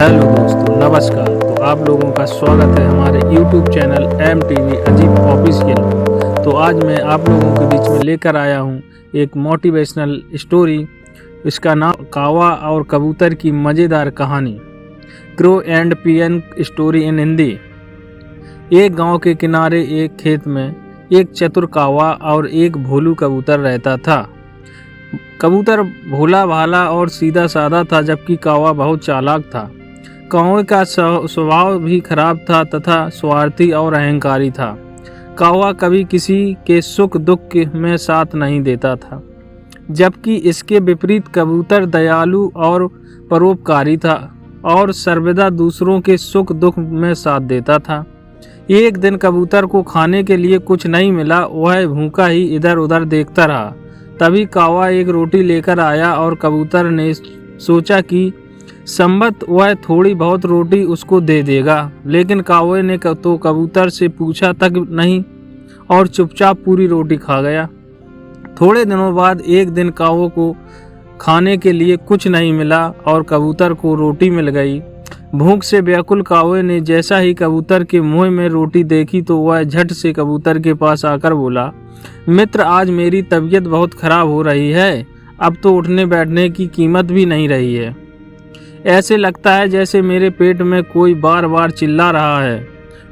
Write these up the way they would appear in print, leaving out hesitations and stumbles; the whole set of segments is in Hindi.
हेलो दोस्तों, नमस्कार। तो आप लोगों का स्वागत है हमारे YouTube चैनल MTV अजीब ऑफिशियल। तो आज मैं आप लोगों के बीच में लेकर आया हूँ एक मोटिवेशनल स्टोरी। इसका नाम कौवा और कबूतर की मज़ेदार कहानी, crow and peon story in Hindi. एक गांव के किनारे एक खेत में एक चतुर कौवा और एक भोलू कबूतर रहता था। कबूतर भोला भाला और सीधा साधा था, जबकि कौवा बहुत चालाक था। कौवे का स्वभाव भी खराब था तथा स्वार्थी और अहंकारी था। कौवा कभी किसी के सुख दुख में साथ नहीं देता था, जबकि इसके विपरीत कबूतर दयालु और परोपकारी था और सर्वदा दूसरों के सुख दुख में साथ देता था। एक दिन कबूतर को खाने के लिए कुछ नहीं मिला। वह भूखा ही इधर उधर देखता रहा। तभी कौवा एक रोटी लेकर आया और कबूतर ने सोचा कि संभवत वह थोड़ी बहुत रोटी उसको दे देगा, लेकिन कौवे ने तो कबूतर से पूछा तक नहीं और चुपचाप पूरी रोटी खा गया। थोड़े दिनों बाद एक दिन कौवे को खाने के लिए कुछ नहीं मिला और कबूतर को रोटी मिल गई। भूख से व्याकुल कौवे ने जैसा ही कबूतर के मुंह में रोटी देखी तो वह झट से कबूतर के पास आकर बोला, मित्र, आज मेरी तबीयत बहुत खराब हो रही है। अब तो उठने बैठने की कीमत भी नहीं रही है। ऐसे लगता है जैसे मेरे पेट में कोई बार बार चिल्ला रहा है।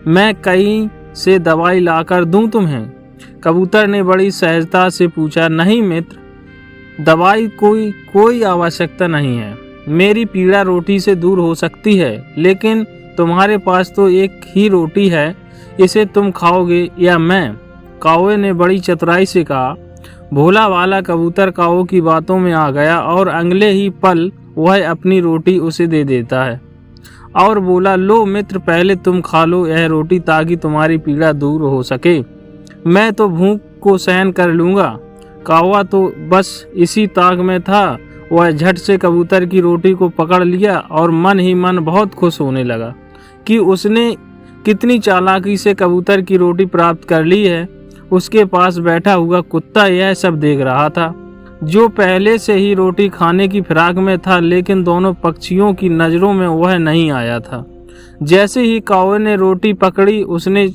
मैं कहीं से दवाई लाकर दूं तुम्हें? कबूतर ने बड़ी सहजता से पूछा, नहीं मित्र, दवाई कोई आवश्यकता नहीं है। मेरी पीड़ा रोटी से दूर हो सकती है, लेकिन तुम्हारे पास तो एक ही रोटी है। इसे तुम खाओगे या मैं? कौवे ने बड़ी चतुराई से कहा। भोला वाला कबूतर कौवे की बातों में आ गया और अगले ही पल वह अपनी रोटी उसे दे देता है और बोला, लो मित्र, पहले तुम खा लो यह रोटी ताकि तुम्हारी पीड़ा दूर हो सके। मैं तो भूख को सहन कर लूँगा। कौवा तो बस इसी ताक में था। वह झट से कबूतर की रोटी को पकड़ लिया और मन ही मन बहुत खुश होने लगा कि उसने कितनी चालाकी से कबूतर की रोटी प्राप्त कर ली है। उसके पास बैठा हुआ कुत्ता यह सब देख रहा था, जो पहले से ही रोटी खाने की फिराक में था, लेकिन दोनों पक्षियों की नज़रों में वह नहीं आया था। जैसे ही कौवे ने रोटी पकड़ी, उसने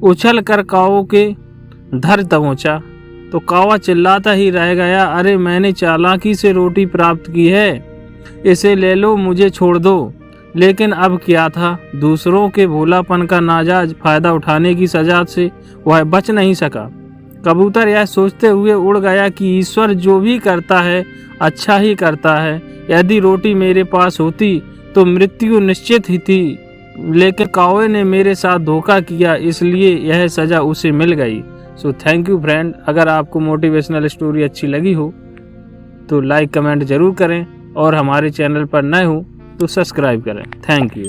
उछल कर कौवे के धर दबोचा तो कौवा चिल्लाता ही रह गया, अरे मैंने चालाकी से रोटी प्राप्त की है, इसे ले लो, मुझे छोड़ दो। लेकिन अब क्या था, दूसरों के भोलापन का नाजायज फायदा उठाने की सजा से वह बच नहीं सका। कबूतर यह सोचते हुए उड़ गया कि ईश्वर जो भी करता है अच्छा ही करता है। यदि रोटी मेरे पास होती तो मृत्यु निश्चित ही थी, लेकिन कौवे ने मेरे साथ धोखा किया, इसलिए यह सज़ा उसे मिल गई। So thank you friend. अगर आपको मोटिवेशनल स्टोरी अच्छी लगी हो तो लाइक कमेंट ज़रूर करें और हमारे चैनल पर नए हो तो सब्सक्राइब करें। Thank you.